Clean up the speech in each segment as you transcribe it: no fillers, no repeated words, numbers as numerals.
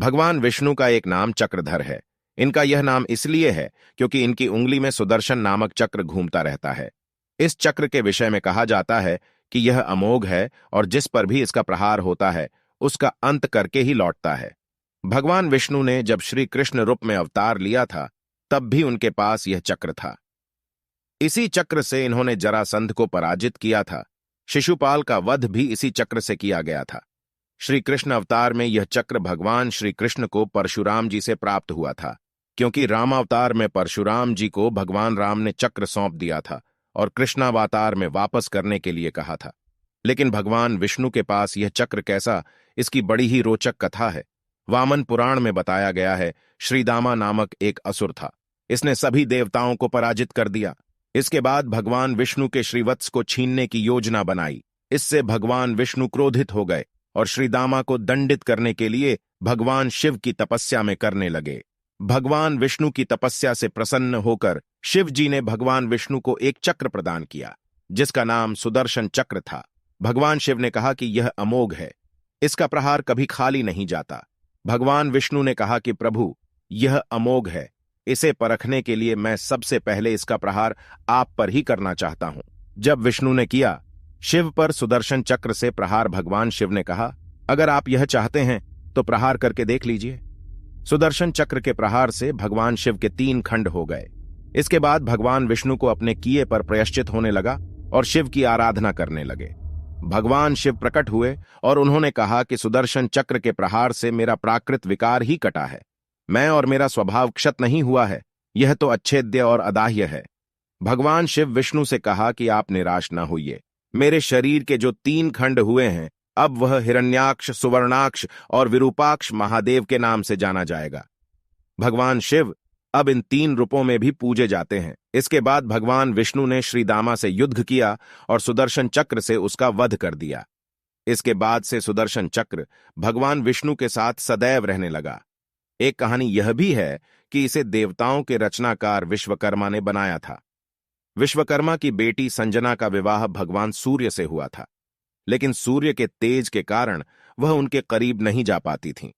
भगवान विष्णु का एक नाम चक्रधर है। इनका यह नाम इसलिए है क्योंकि इनकी उंगली में सुदर्शन नामक चक्र घूमता रहता है। इस चक्र के विषय में कहा जाता है कि यह अमोघ है और जिस पर भी इसका प्रहार होता है उसका अंत करके ही लौटता है। भगवान विष्णु ने जब श्री कृष्ण रूप में अवतार लिया था तब भी उनके पास यह चक्र था। इसी चक्र से इन्होंने जरासंध को पराजित किया था। शिशुपाल का वध भी इसी चक्र से किया गया था। श्री कृष्ण अवतार में यह चक्र भगवान श्री कृष्ण को परशुराम जी से प्राप्त हुआ था, क्योंकि रामावतार में परशुराम जी को भगवान राम ने चक्र सौंप दिया था और कृष्णावतार में वापस करने के लिए कहा था। लेकिन भगवान विष्णु के पास यह चक्र कैसा, इसकी बड़ी ही रोचक कथा है। वामन पुराण में बताया गया है, श्रीदामा नामक एक असुर था। इसने सभी देवताओं को पराजित कर दिया। इसके बाद भगवान विष्णु के श्रीवत्स को छीनने की योजना बनाई। इससे भगवान विष्णु क्रोधित हो गए और श्रीदामा को दंडित करने के लिए भगवान शिव की तपस्या में करने लगे। भगवान विष्णु की तपस्या से प्रसन्न होकर शिव जी ने भगवान विष्णु को एक चक्र प्रदान किया जिसका नाम सुदर्शन चक्र था। भगवान शिव ने कहा कि यह अमोघ है, इसका प्रहार कभी खाली नहीं जाता। भगवान विष्णु ने कहा कि प्रभु, यह अमोघ है, इसे परखने के लिए मैं सबसे पहले इसका प्रहार आप पर ही करना चाहता हूं। जब विष्णु ने किया शिव पर सुदर्शन चक्र से प्रहार, भगवान शिव ने कहा, अगर आप यह चाहते हैं तो प्रहार करके देख लीजिए। सुदर्शन चक्र के प्रहार से भगवान शिव के 3 खंड हो गए। इसके बाद भगवान विष्णु को अपने किए पर प्रायश्चित होने लगा और शिव की आराधना करने लगे। भगवान शिव प्रकट हुए और उन्होंने कहा कि सुदर्शन चक्र के प्रहार से मेरा प्राकृत विकार ही कटा है। मैं और मेरा स्वभाव क्षत नहीं हुआ है, यह तो अच्छेद्य और अदाह्य है। भगवान शिव विष्णु से कहा कि आप निराश न होइए। मेरे शरीर के जो 3 खंड हुए हैं, अब वह हिरण्याक्ष, सुवर्णाक्ष और विरूपाक्ष महादेव के नाम से जाना जाएगा। भगवान शिव अब इन 3 रूपों में भी पूजे जाते हैं। इसके बाद भगवान विष्णु ने श्रीदामा से युद्ध किया और सुदर्शन चक्र से उसका वध कर दिया। इसके बाद से सुदर्शन चक्र भगवान विष्णु के साथ सदैव रहने लगा। एक कहानी यह भी है कि इसे देवताओं के रचनाकार विश्वकर्मा ने बनाया था। विश्वकर्मा की बेटी संजना का विवाह भगवान सूर्य से हुआ था, लेकिन सूर्य के तेज के कारण वह उनके करीब नहीं जा पाती थीं।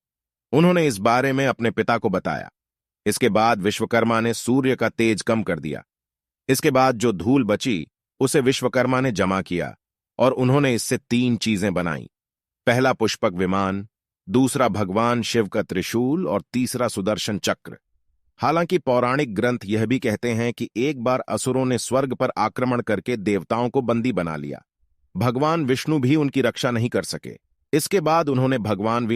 उन्होंने इस बारे में अपने पिता को बताया। इसके बाद विश्वकर्मा ने सूर्य का तेज कम कर दिया। इसके बाद जो धूल बची उसे विश्वकर्मा ने जमा किया और उन्होंने इससे 3 चीजें बनाई। पहला पुष्पक विमान, दूसरा भगवान शिव का त्रिशूल और तीसरा सुदर्शन चक्र। हालांकि पौराणिक ग्रंथ यह भी कहते हैं कि एक बार असुरों ने स्वर्ग पर आक्रमण करके देवताओं को बंदी बना लिया। भगवान विष्णु भी उनकी रक्षा नहीं कर सके। इसके बाद उन्होंने भगवान